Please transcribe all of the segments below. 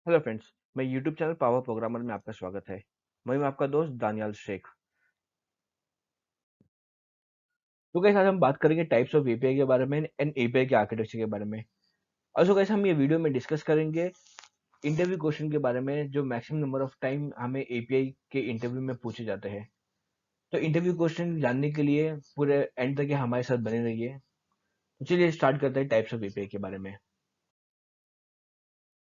Hello friends, मैं YouTube channel power programmer में आपका स्वागत है। मैं हूं आपका दोस्त दानियाल शेख। तो गाइस आज हम बात करेंगे टाइप्स ऑफ एपीआई के बारे में एंड एपीआई के आर्किटेक्चर के बारे में। also गाइस हम ये वीडियो में डिस्कस करेंगे इंटरव्यू क्वेश्चन के बारे में जो मैक्सिमम नंबर ऑफ टाइम हमें एपीआई के इंटरव्यू में पूछे जाते हैं। तो इंटरव्यू क्वेश्चन जानने के लिए पूरे एंड तक हमारे साथ बने रहिए। तो चलिए स्टार्ट करते हैं टाइप्स ऑफ एपीआई के बारे में।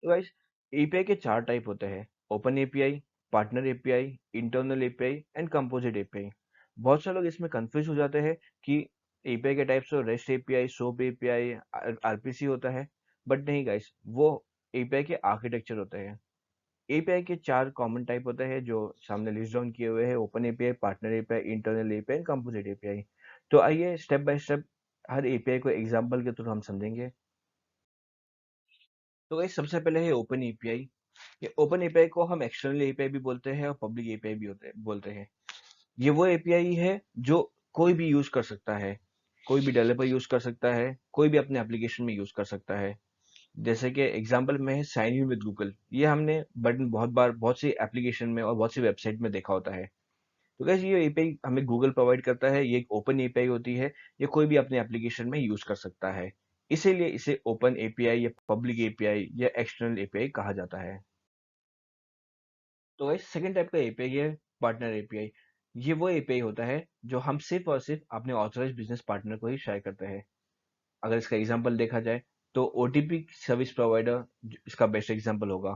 तो गाइस एपीआई के चार टाइप होते हैं: open API, partner API, internal API and composite API. बहुत से लोग इसमें कंफ्यूज हो जाते हैं कि एपीआई के टाइप्स तो rest API, soap API, RPC होता है। बट नहीं गाइस, वो एपीआई के आर्किटेक्चर होते हैं। एपीआई के चार कॉमन टाइप होते हैं जो सामने लिस्ट डाउन किए हुए हैं: open API, partner API, internal API and composite API. तो आइए step by step her API को एग्जांपल के थ्रू हम समझेंगे। तो गाइस सबसे पहले है ओपन एपीआई। ये ओपन एपीआई को हम एक्सटर्नल एपीआई भी बोलते हैं और पब्लिक एपीआई भी बोलते हैं। ये वो एपीआई है जो कोई भी यूज कर सकता है। कोई भी डेवलपर यूज कर सकता है, कोई भी अपने एप्लीकेशन में यूज कर सकता है। जैसे कि एग्जांपल में है साइन इन विद गूगल। ये हमने बटन बहुत बार बहुत सी एप्लीकेशन में और बहुत सी वेबसाइट में देखा होता है। तो कैसे ये एपीआई हमें गूगल प्रोवाइड करता है, ये एक ओपन एपीआई होती है। ये कोई भी अपने एप्लीकेशन में यूज कर सकता है। इसीलिए इसे ओपन एपीआई या पब्लिक एपीआई या एक्सटर्नल एपीआई कहा जाता है। तो गाइस सेकंड टाइप का एपीआई है पार्टनर एपीआई। ये वो एपीआई होता है जो हम सिर्फ और सिर्फ अपने ऑथराइज्ड बिजनेस पार्टनर को ही शेयर करते हैं। अगर इसका एग्जांपल देखा जाए तो ओटीपी सर्विस प्रोवाइडर इसका बेस्ट एग्जांपल होगा।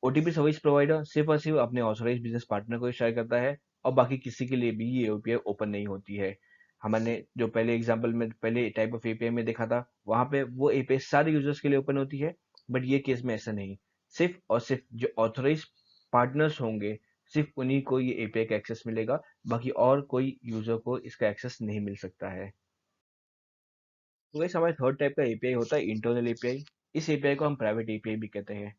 ओटीपी सर्विस प्रोवाइडर सिर्फ और सिर्फ अपने ऑथराइज्ड बिजनेस पार्टनर को ही शेयर करता है और बाकी किसी के लिए भी ये एपीआई ओपन नहीं होती है। हमने जो पहले एग्जांपल में पहले टाइप ऑफ एपीआई में देखा था, वहां पे वो एपीआई सारे यूजर्स के लिए ओपन होती है। बट ये केस में ऐसा नहीं। सिर्फ और सिर्फ जो ऑथराइज्ड पार्टनर्स होंगे, सिर्फ उन्हीं को ये एपीआई का एक्सेस मिलेगा। बाकी और कोई यूजर को इसका एक्सेस नहीं मिल सकता है। तो वैसे हमारे थर्ड टाइप का एपीआई होता है इंटरनल एपीआई। इस एपीआई को हम प्राइवेट एपीआई भी कहते हैं।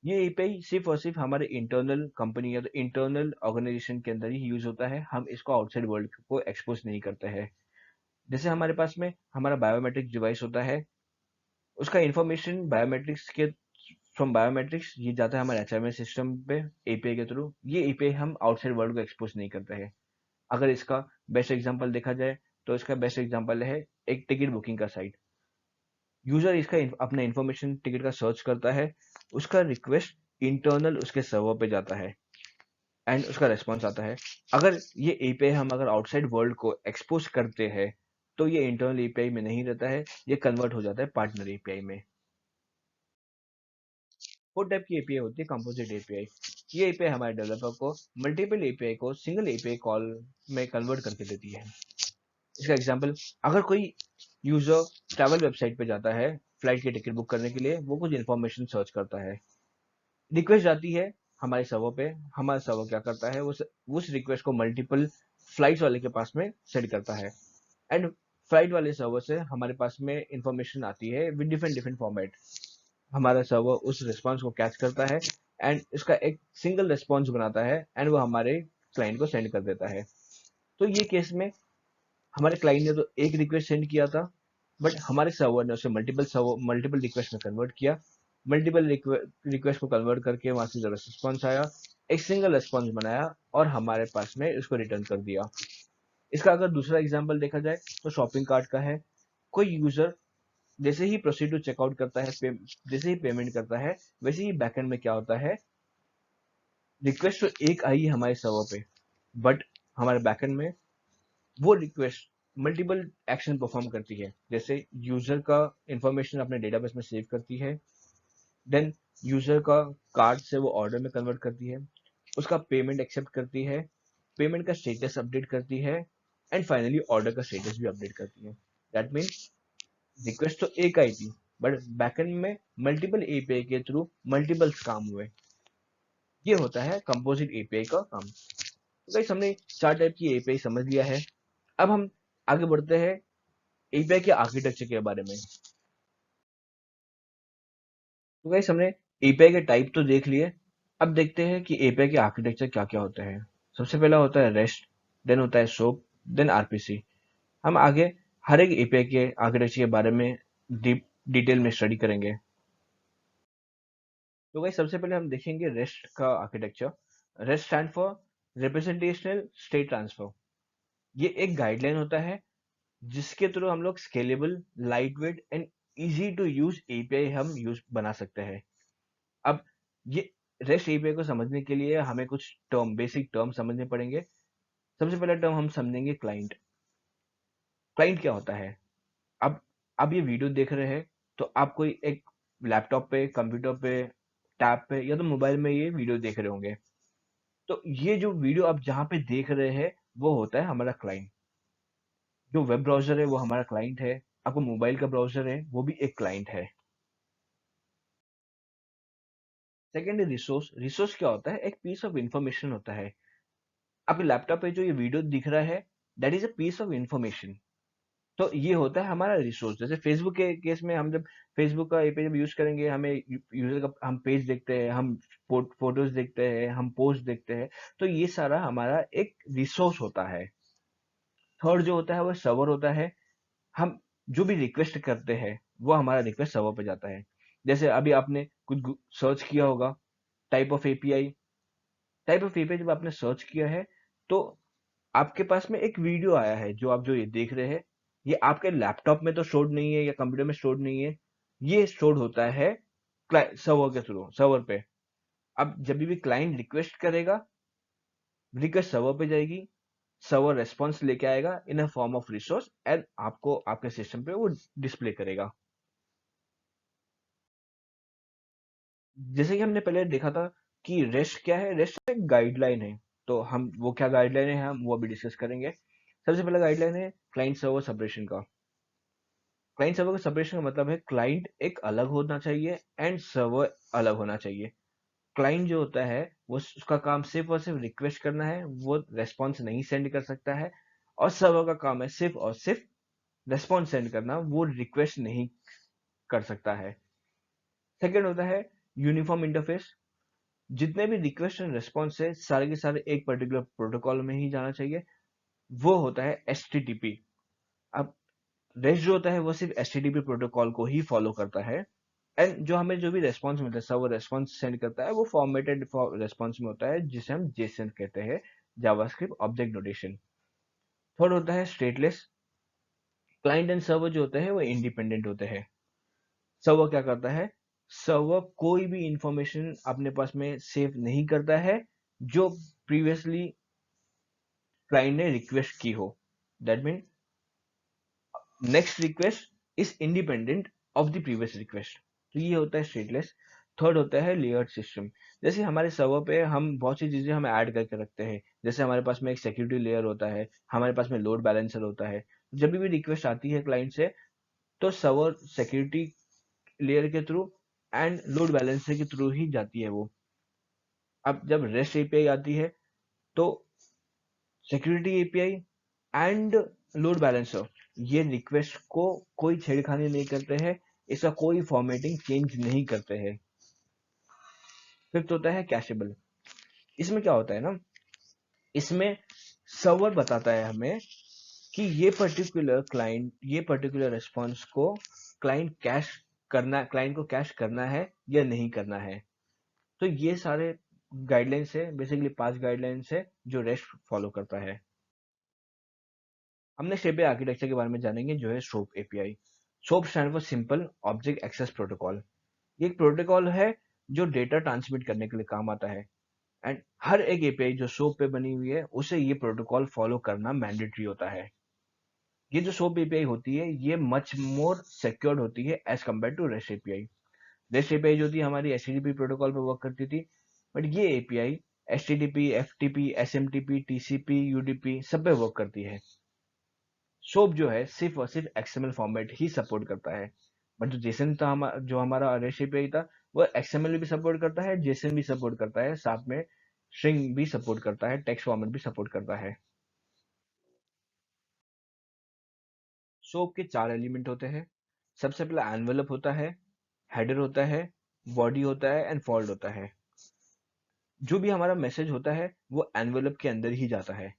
ये एपीआई सिर्फ और सिर्फ हमारे इंटरनल कंपनी या तो इंटरनल ऑर्गेनाइजेशन के अंदर ही यूज होता है। हम इसको आउटसाइड वर्ल्ड को एक्सपोज नहीं करते हैं। जैसे हमारे पास में हमारा बायोमेट्रिक डिवाइस होता है, उसका इंफॉर्मेशन बायोमेट्रिक्स के फ्रॉम बायोमेट्रिक्स ये जाता है हमारे एचएमएस सिस्टम पे एपीआई के थ्रू। ये एपीआई हम आउटसाइड वर्ल्ड को एक्सपोज नहीं करते हैं। अगर इसका बेस्ट एग्जांपल देखा जाए तो इसका बेस्ट एग्जांपल है एक टिकट बुकिंग का साइट। यूजर इसका अपना इंफॉर्मेशन टिकट का सर्च करता है, उसका रिक्वेस्ट इंटरनल उसके सर्वर पे जाता है एंड उसका रेस्पॉन्स आता है। अगर ये एपीआई हम अगर आउटसाइड वर्ल्ड को एक्सपोज करते हैं तो ये इंटरनल एपीआई में नहीं रहता है, ये कन्वर्ट हो जाता है पार्टनर एपीआई में। फोर टाइप की एपीआई होती है कंपोजिट एपीआई। ये एपीआई हमारे डेवलपर को मल्टीपल एपीआई को सिंगल एपीआई कॉल में कन्वर्ट करके देती है। इसका एग्जांपल, अगर कोई यूजर ट्रैवल वेबसाइट पे जाता है फ्लाइट की टिकट बुक करने के लिए, वो कुछ इन्फॉर्मेशन सर्च करता है, रिक्वेस्ट जाती है हमारे सर्वर पे। हमारा सर्वर क्या करता है, उस रिक्वेस्ट को मल्टीपल फ्लाइट्स वाले के पास में सेंड करता है एंड फ्लाइट वाले सर्वर से हमारे पास में इंफॉर्मेशन आती है विद डिफरेंट डिफरेंट फॉर्मेट। हमारा सर्वर उस रिस्पॉन्स को कैच करता है एंड इसका एक सिंगल रिस्पॉन्स बनाता है एंड वो हमारे क्लाइंट को सेंड कर देता है। तो ये केस में हमारे क्लाइंट ने तो एक रिक्वेस्ट सेंड किया था, बट हमारे सर्वर ने उसे मल्टीपल रिक्वेस्ट में कन्वर्ट किया। मल्टीपल रिक्वेस्ट को कन्वर्ट करके वहां से जो रिस्पॉन्स आया, एक सिंगल रिस्पॉन्स बनाया और हमारे पास में उसको रिटर्न कर दिया। इसका अगर दूसरा एग्जांपल देखा जाए तो शॉपिंग कार्ट का है। कोई यूजर जैसे ही प्रोसीड टू चेकआउट करता है, जैसे ही पेमेंट करता है, वैसे ही बैकएंड में क्या होता है, रिक्वेस्ट तो एक आई हमारे सर्वर पे, बट हमारे बैकएंड में वो रिक्वेस्ट मल्टीपल एक्शन परफॉर्म करती है। जैसे यूजर का इंफॉर्मेशन अपने डेटाबेस में सेव करती है, देन यूजर का कार्ड से वो ऑर्डर में कन्वर्ट करती है, उसका पेमेंट एक्सेप्ट करती है, पेमेंट का स्टेटस अपडेट करती है एंड फाइनली ऑर्डर का स्टेटस भी अपडेट करती है। दैट मीन्स रिक्वेस्ट तो एक आई थी, बट बैकएंड में मल्टीपल एपीआई के थ्रू मल्टीपल काम हुए। ये होता है कंपोजिट एपीआई का काम। तो गाइस हमने चार टाइप की एपीआई समझ लिया है। अब हम आगे बढ़ते हैं एपीआई के आर्किटेक्चर के बारे में। तो गाइस हमने एपीआई के टाइप तो देख लिए। अब देखते हैं कि एपीआई के आर्किटेक्चर क्या क्या होते हैं। सबसे पहला होता है रेस्ट, देन होता है सोप, देन आरपीसी। हम आगे हर एक एपीआई के आर्किटेक्चर के बारे में डीप डिटेल में स्टडी करेंगे। तो गाइस सबसे पहले हम देखेंगे रेस्ट का architecture. REST stand for representational state transfer. ये एक गाइडलाइन होता है जिसके थ्रू हम लोग scalable, light weight and easy to use API हम यूज बना सकते हैं। अब ये रेस्ट एपीआई को समझने के लिए हमें कुछ टर्म, बेसिक टर्म समझने पड़ेंगे। सबसे पहला टर्म हम समझेंगे क्लाइंट। क्लाइंट क्या होता है? अब आप ये वीडियो देख रहे हैं तो आप कोई एक लैपटॉप पे, कंप्यूटर पे, टैब पे या तो मोबाइल में ये वीडियो देख रहे होंगे। तो ये जो वीडियो आप जहाँ पे देख रहे हैं वो होता है हमारा क्लाइंट। जो वेब ब्राउजर है वो हमारा क्लाइंट है। आपको मोबाइल का ब्राउजर है वो भी एक क्लाइंट है। सेकेंड है रिसोर्स। रिसोर्स क्या होता है? एक पीस ऑफ इंफॉर्मेशन होता है। आपके लैपटॉप पे जो ये वीडियो दिख रहा है, that is a piece of information. तो ये होता है हमारा रिसोर्स। जैसे फेसबुक के केस में हम जब फेसबुक का एपीआई जब यूज करेंगे, हमें यूजर का हम पेज देखते हैं, हम फोटोज देखते हैं, हम पोस्ट देखते हैं, तो ये सारा हमारा एक रिसोर्स होता है। थर्ड जो होता है वो सर्वर होता है। हम जो भी रिक्वेस्ट करते हैं वो हमारा रिक्वेस्ट सर्वर पे जाता है। जैसे अभी आपने कुछ सर्च किया होगा, type of API. Type of API जब आपने सर्च किया है तो आपके पास में एक वीडियो आया है। जो ये देख रहे हैं, ये आपके लैपटॉप में तो स्टोर्ड नहीं है या कंप्यूटर में स्टोर्ड नहीं है। ये स्टोर्ड होता है सर्वर के थ्रू, सर्वर पे। अब जब भी क्लाइंट रिक्वेस्ट करेगा, रिक्वेस्ट सर्वर पे जाएगी, सर्वर रेस्पॉन्स लेके आएगा in a form of resource and आपको आपके सिस्टम पे वो डिस्प्ले करेगा। जैसे कि हमने पहले देखा था कि रेस्ट क्या है। रेस्ट एक गाइडलाइन है। तो हम वो क्या गाइडलाइन है हम वो अभी डिस्कस करेंगे। सबसे पहला गाइडलाइन है क्लाइंट सर्वर सेपरेशन का। क्लाइंट सर्वर का सेपरेशन का मतलब है क्लाइंट एक अलग होना चाहिए एंड सर्वर अलग होना चाहिए। क्लाइंट जो होता है वो उसका काम सिर्फ और सिर्फ रिक्वेस्ट करना है, वो रेस्पॉन्स नहीं सेंड कर सकता है। और सर्वर का काम है सिर्फ और सिर्फ रेस्पॉन्स सेंड करना, वो रिक्वेस्ट नहीं कर सकता है। सेकेंड होता है यूनिफॉर्म इंटरफेस। जितने भी रिक्वेस्ट एंड रेस्पॉन्स है सारे के सारे एक पर्टिकुलर प्रोटोकॉल में ही जाना चाहिए। वो होता है एचटीटीपी। अब रेस्ट जो होता है वो सिर्फ एचटीटीपी प्रोटोकॉल को ही फॉलो करता है। एंड जो हमें जो भी रेस्पॉन्स मिलता है, सर्वर रेस्पॉन्स सेंड करता है, वो फॉर्मेटेड रेस्पॉन्स में होता है जिसे हम जेसन कहते हैं, जावास्क्रिप्ट ऑब्जेक्ट नोटेशन। थर्ड होता है स्टेटलेस। क्लाइंट एंड सर्वर जो होते हैं वो इंडिपेंडेंट होते हैं। सर्वर क्या करता है? सर्वर कोई भी इंफॉर्मेशन अपने पास में सेव नहीं करता है जो प्रीवियसली क्लाइंट ने रिक्वेस्ट की हो। That mean next request is independent of the previous request. तो ये होता है स्टेटलेस। थर्ड होता है लेयर्ड सिस्टम। जैसे हमारे सर्वर पे हम बहुत सी चीजें हम ऐड करके रखते हैं। जैसे हमारे पास में एक सिक्योरिटी लेयर होता है, हमारे पास में लोड बैलेंसर होता है। जब भी रिक्वेस्ट आती है क्लाइंट से तो सर्वर सिक्योरिटी लेयर के थ्रू एंड लोड बैलेंसर के थ्रू ही जाती है वो। अब जब रेस्ट एपीआई आती है तो security API and load balancer ये रिक्वेस्ट को कोई छेड़खानी नहीं करते हैं, इसका कोई फॉर्मेटिंग चेंज नहीं करते हैं। फिफ्थ होता है कैशेबल। इसमें क्या होता है ना, इसमें सर्वर बताता है हमें कि ये पर्टिकुलर क्लाइंट, ये पर्टिकुलर रेस्पॉन्स को क्लाइंट को कैश करना है या नहीं करना है। तो ये सारे गाइडलाइंस है, बेसिकली 5 गाइडलाइंस है जो रेस्ट फॉलो करता है। हमने एपीआई आर्किटेक्चर के बारे में जानेंगे जो है SOAP API. SOAP stand for simple object access protocol. ये एक प्रोटोकॉल है जो डेटा ट्रांसमिट करने के लिए काम आता है। एंड हर एक एपीआई जो सोप पे बनी हुई है उसे ये प्रोटोकॉल फॉलो करना मैंडेटरी होता है। ये जो सोप एपीआई होती है ये मच मोर सिक्योर्ड होती है as compare to REST API. REST API जो थी हमारी एचटीटीपी प्रोटोकॉल पे वर्क करती थी, बट ये API HTTP, FTP, SMTP, TCP, UDP सब पे वर्क करती है। सोप जो है सिर्फ और सिर्फ एक्सएमएल फॉर्मेट ही सपोर्ट करता है। बट जो जेसन था, जो हमारा रेस्ट एपीआई था, वो एक्सएमएल भी सपोर्ट करता है, जेसन भी सपोर्ट करता है, साथ में स्ट्रिंग भी सपोर्ट करता है, टेक्स्ट फॉर्मेट भी सपोर्ट करता है। सोप के 4 एलिमेंट होते हैं। सबसे पहला एनवेलप होता है, हेडर होता है, बॉडी होता है एंड फोल्ड होता है। जो भी हमारा मैसेज होता है वो एनवेलप के अंदर ही जाता है।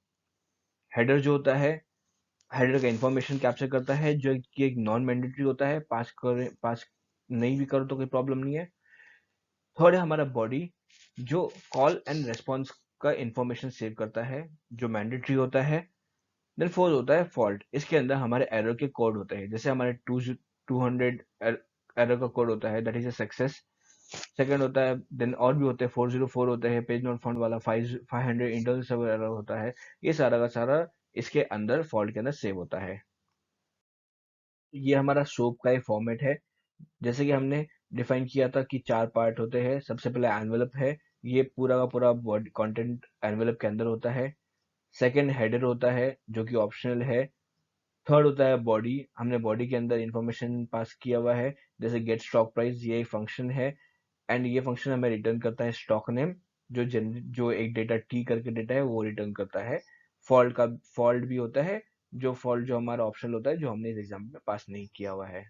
हेडर जो होता है, हेडर का इंफॉर्मेशन कैप्चर करता है जो कि एक नॉन मैंडेटरी होता है। पास नहीं भी करो तो कोई प्रॉब्लम नहीं है। थर्ड है हमारा बॉडी, जो कॉल एंड रेस्पॉन्स का इंफॉर्मेशन सेव करता है, जो मैंडेटरी होता है। देन फोर्थ होता है फॉल्ट, इसके अंदर हमारे एरर के कोड होते हैं, जैसे हमारे 200 एरर का कोड होता है, that is a success. Second होता है, देन और भी होते हैं, 404 होते हैं पेज नॉट फाउंड वाला, 500 इंटरनल सर्वर एरर होता है। ये सारा का सारा इसके अंदर फॉल्ट के अंदर सेव होता है। ये हमारा सोप का एक फॉर्मेट है। जैसे कि हमने डिफाइन किया था कि 4 पार्ट होते हैं। सबसे पहले एनवेलप है, ये पूरा का पूरा कंटेंट एनवेलप के अंदर होता है। सेकंड हेडर होता है, जो कि ऑप्शनल है। थर्ड होता है बॉडी, हमने बॉडी के अंदर इंफॉर्मेशन पास किया हुआ है, जैसे गेट स्टॉक प्राइस, ये एक फंक्शन है। एंड ये फंक्शन हमें रिटर्न करता है स्टॉक नेम, जो एक डेटा टी करके डेटा है वो रिटर्न करता है। फॉल्ट भी होता है, जो हमारा ऑप्शनल होता है, जो हमने इस एग्जाम्पल में पास नहीं किया हुआ है।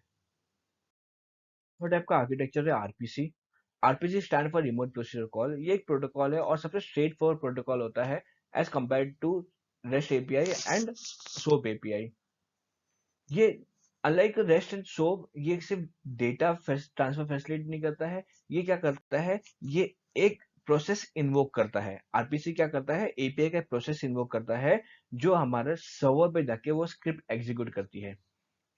वो टाइप का आर्किटेक्चर है RPC. RPC stand for remote procedure call. ये एक प्रोटोकॉल है और सबसे स्ट्रेट फॉरवर्ड प्रोटोकॉल होता है as compare to REST API and SOAP API. ये अनलाइक रेस्ट एंड सोप, ये सिर्फ डेटा ट्रांसफर फैसिलिटी नहीं करता है। ये क्या करता है, ये एक प्रोसेस इन्वोक करता है। आरपीसी क्या करता है, एपीआई का प्रोसेस इन्वोक करता है, जो हमारे सर्वर पे जाके वो स्क्रिप्ट एग्जीक्यूट करती है।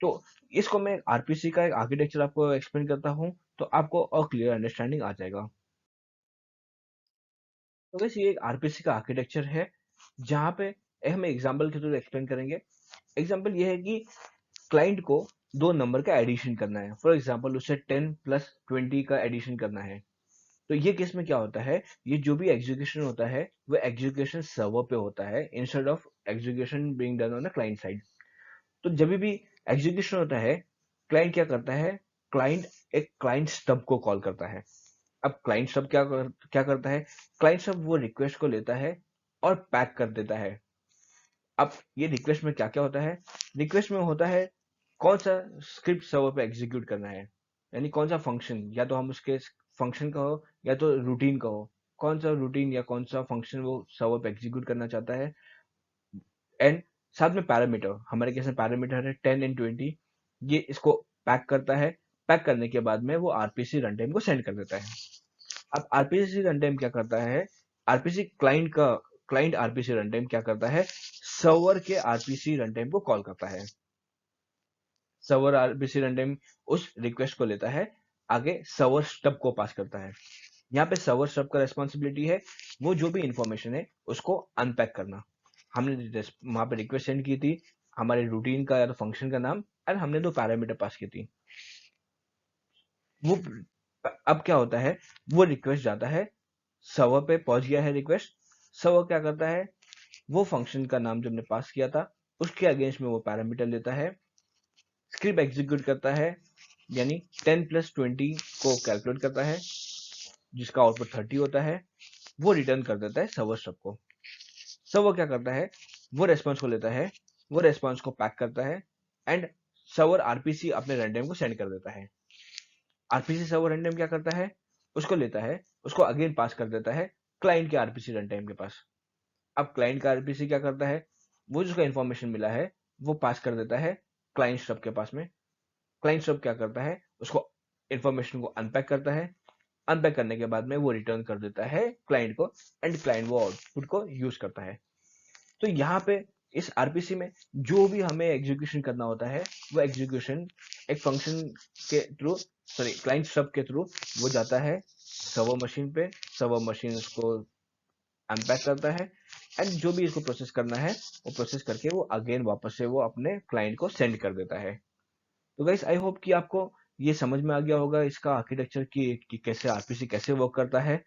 तो इसको मैं आरपीसी का एक आर्किटेक्चर आपको एक्सप्लेन करता हूँ, तो आपको और क्लियर अंडरस्टैंडिंग आ जाएगा। तो वैसे ये एक आरपीसी का आर्किटेक्चर है, जहाँ पे हम एग्जाम्पल के थ्रू एक्सप्लेन करेंगे। एग्जाम्पल ये है कि क्लाइंट को दो नंबर का एडिशन करना है। फॉर एग्जाम्पल उसे 10 + 20 का एडिशन करना है। तो ये केस में क्या होता है, ये जो भी एग्जीक्यूशन होता है वो एग्जीक्यूशन सर्वर पे होता है, instead of execution being done on the client side. तो जब भी एग्जीक्यूशन होता है, क्लाइंट क्या करता है, क्लाइंट एक क्लाइंट स्टब को कॉल करता है। अब क्लाइंट स्टब क्या करता है, क्लाइंट स्टब वो रिक्वेस्ट को लेता है और पैक कर देता है। अब ये रिक्वेस्ट में क्या क्या होता है, रिक्वेस्ट में होता है कौन सा स्क्रिप्ट सर्वर पे एग्जीक्यूट करना है, यानी कौन सा फंक्शन, या तो हम उसके फंक्शन कहो या तो रूटीन कहो, कौन सा रूटीन या कौन सा फंक्शन वो सर्वर पे एग्जीक्यूट करना चाहता है। एंड साथ में पैरामीटर, हमारे केस में पैरामीटर है 10 and 20। ये इसको पैक करता है। पैक करने के बाद में वो आरपीसी रन टाइम को सेंड कर देता है। अब आरपीसी रन टाइम क्या करता है, RPC client RPC run time क्या करता है, सर्वर के आरपीसी रन टाइम को कॉल करता है। सर्वर आरपीसी रन टाइम उस रिक्वेस्ट को लेता है, आगे सर्वर स्टब को पास करता है। यहाँ पे सर्वर स्टब का रेस्पॉन्सिबिलिटी है वो जो भी इंफॉर्मेशन है उसको अनपैक करना। हमने वहां पे रिक्वेस्ट सेंड की थी, हमारे रूटीन का या तो फंक्शन का नाम, और हमने दो पैरामीटर पास की थी। वो अब क्या होता है, वो रिक्वेस्ट जाता है, सर्वर पे पहुंच गया है रिक्वेस्ट। सर्वर क्या करता है, वो फंक्शन का नाम जो हमने पास किया था उसके अगेंस्ट में वो पैरामीटर लेता है, स्क्रिप्ट एग्जीक्यूट करता है, यानी 10 + 20 को कैलकुलेट करता है, जिसका आउटपुट 30 होता है। वो रिटर्न कर देता है सर्वर स्टब को। सर्वर क्या करता है, वो रेस्पॉन्स को लेता है, वो रेस्पॉन्स को पैक करता है, एंड सर्वर आरपीसी अपने रनटाइम को सेंड कर देता है। आरपीसी सर्वर रनटाइम क्या करता है, उसको लेता है, उसको अगेन पास कर देता है क्लाइंट के आरपीसी रनटाइम के पास। अब क्लाइंट का आरपीसी क्या करता है, वो जिसको इन्फॉर्मेशन मिला है वो पास कर देता है क्लाइंट स्टब के पास में। क्लाइंट स्टब क्या करता है, उसको इन्फॉर्मेशन को अनपैक करता है। अनपैक करने के बाद में वो रिटर्न कर देता है क्लाइंट को, एंड क्लाइंट वो आउटपुट को यूज करता है। तो यहाँ पे इस आरपीसी में जो भी हमें एग्जीक्यूशन करना होता है, वो एग्जीक्यूशन एक फंक्शन के थ्रू, सॉरी क्लाइंट स्टब के थ्रू वो जाता है सर्वर मशीन पे। सर्वर मशीन उसको अनपैक करता है, एंड जो भी इसको प्रोसेस करना है वो प्रोसेस करके वो अगेन वापस से वो अपने क्लाइंट को सेंड कर देता है। तो गाइस आई होप कि आपको ये समझ में आ गया होगा इसका आर्किटेक्चर कि कैसे आरपीसी कैसे वर्क करता है।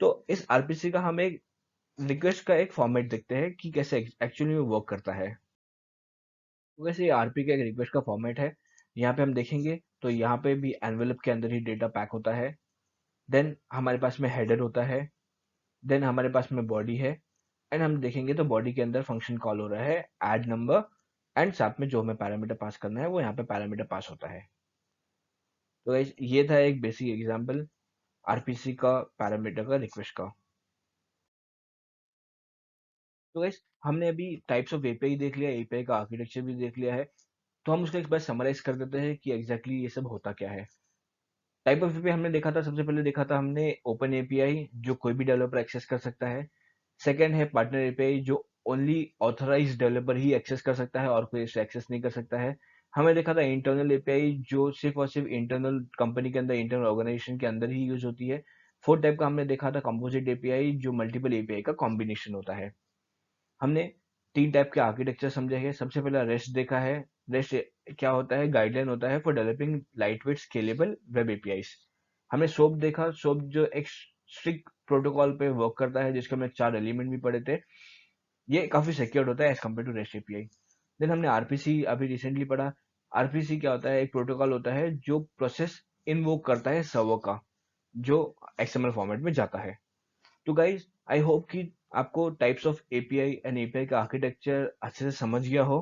तो इस आरपीसी का हम एक रिक्वेस्ट का एक फॉर्मेट देखते हैं कि कैसे एक्चुअली में वर्क करता है। तो वैसे ये आरपी का एक रिक्वेस्ट का फॉर्मेट है। यहाँ पे हम देखेंगे तो यहाँ पे भी एनवेलप के अंदर ही डेटा पैक होता है। देन हमारे पास में हेडर होता है। देन हमारे पास में बॉडी है। एंड हम देखेंगे तो बॉडी के अंदर फंक्शन कॉल हो रहा है ऐड नंबर, एंड साथ में जो हमें पैरामीटर पास करना है वो यहाँ पे पैरामीटर पास होता है। तो guys, ये था एक बेसिक एग्जांपल आरपीसी का पैरामीटर का रिक्वेस्ट का। तो गाइस हमने अभी टाइप्स ऑफ एपीआई देख लिया, एपीआई का आर्किटेक्चर भी देख लिया है। तो हम उसको एक बार समराइज कर देते हैं कि एग्जैक्टली ये सब होता क्या है। टाइप ऑफ एपीआई हमने देखा था, सबसे पहले देखा था हमने ओपन एपीआई जो कोई भी डेवलपर एक्सेस कर सकता है। सेकंड है पार्टनर एपीआई जो ओनली ऑथराइज्ड डेवलपर ही एक्सेस कर सकता है और कोई इसे एक्सेस नहीं कर सकता है। हमें देखा था इंटरनल एपीआई जो सिर्फ और सिर्फ इंटरनल कंपनी के अंदर, इंटरनल ऑर्गेनाइजेशन के अंदर ही यूज होती है। फोर्थ टाइप का हमने देखा था कंपोजिट एपीआई जो मल्टीपल एपीआई का कॉम्बिनेशन होता है। हमने तीन टाइप के आर्किटेक्चर समझे हैं। सबसे पहला रेस्ट देखा है। रेस्ट क्या होता है? गाइडलाइन होता है for developing light weight scalable web APIs. हमने सोप देखा। सोप जो एक स्ट्रिक्ट प्रोटोकॉल पे वर्क करता है, जिसके हमने 4 एलिमेंट भी पढ़े थे। ये काफी सिक्योर्ड होता है as compare to REST API. Then हमने आरपीसी अभी रिसेंटली पढ़ा। आरपीसी क्या होता है? एक प्रोटोकॉल होता है जो प्रोसेस इन्वोक करता है सर्वर का, जो एक्सएमएल फॉर्मेट में जाता है। तो गाइज आई होप कि आपको types of API and API का आर्किटेक्चर अच्छे से समझ गया हो।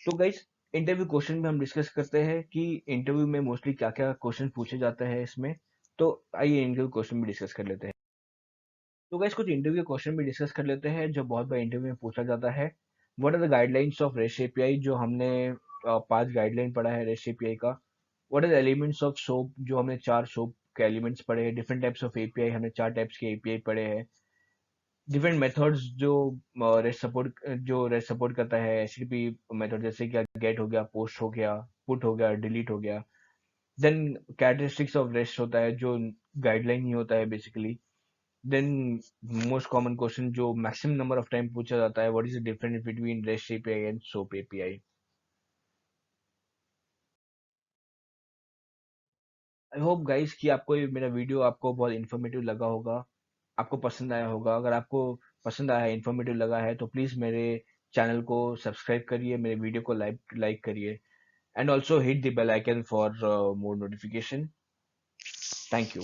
तो गाइज इंटरव्यू क्वेश्चन में हम डिस्कस करते हैं कि इंटरव्यू में मोस्टली क्या क्या क्वेश्चन पूछे जाते हैं इसमें। तो आइए इंटरव्यू क्वेश्चन भी डिस्कस कर लेते हैं। तो गाइस कुछ इंटरव्यू क्वेश्चन भी डिस्कस कर लेते हैं जो बहुत बार इंटरव्यू में पूछा जाता है। What are the guidelines of REST API, जो हमने 5 गाइडलाइन पढ़ा है रेस्ट एपीआई का। What are the elements of SOAP, जो हमने 4 सोप के एलिमेंट्स पढ़े हैं। डिफरेंट टाइप्स ऑफ एपीआई, हमने 4 टाइप्स के एपीआई पढ़े हैं। डिफरेंट मेथड्स जो रेस्ट सपोर्ट करता है, एचटीटीपी मेथड जैसे कि गेट हो गया, पोस्ट हो गया, पुट हो गया, डिलीट हो गया। देन कैरेक्टरिस्टिक्स ऑफ रेस्ट होता है जो गाइडलाइन ही होता है basically. Then most common question जो मैक्सिमम नंबर ऑफ टाइम पूछा जाता है, what is the difference between REST API and SOAP API. I hope guys कि आपको ये मेरा वीडियो आपको बहुत इन्फॉर्मेटिव लगा होगा, आपको पसंद आया होगा। अगर आपको पसंद आया है, इन्फॉर्मेटिव लगा है, तो प्लीज मेरे चैनल को सब्सक्राइब करिए, मेरे वीडियो को लाइक करिए, and also hit the bell icon for more notification. Thank you.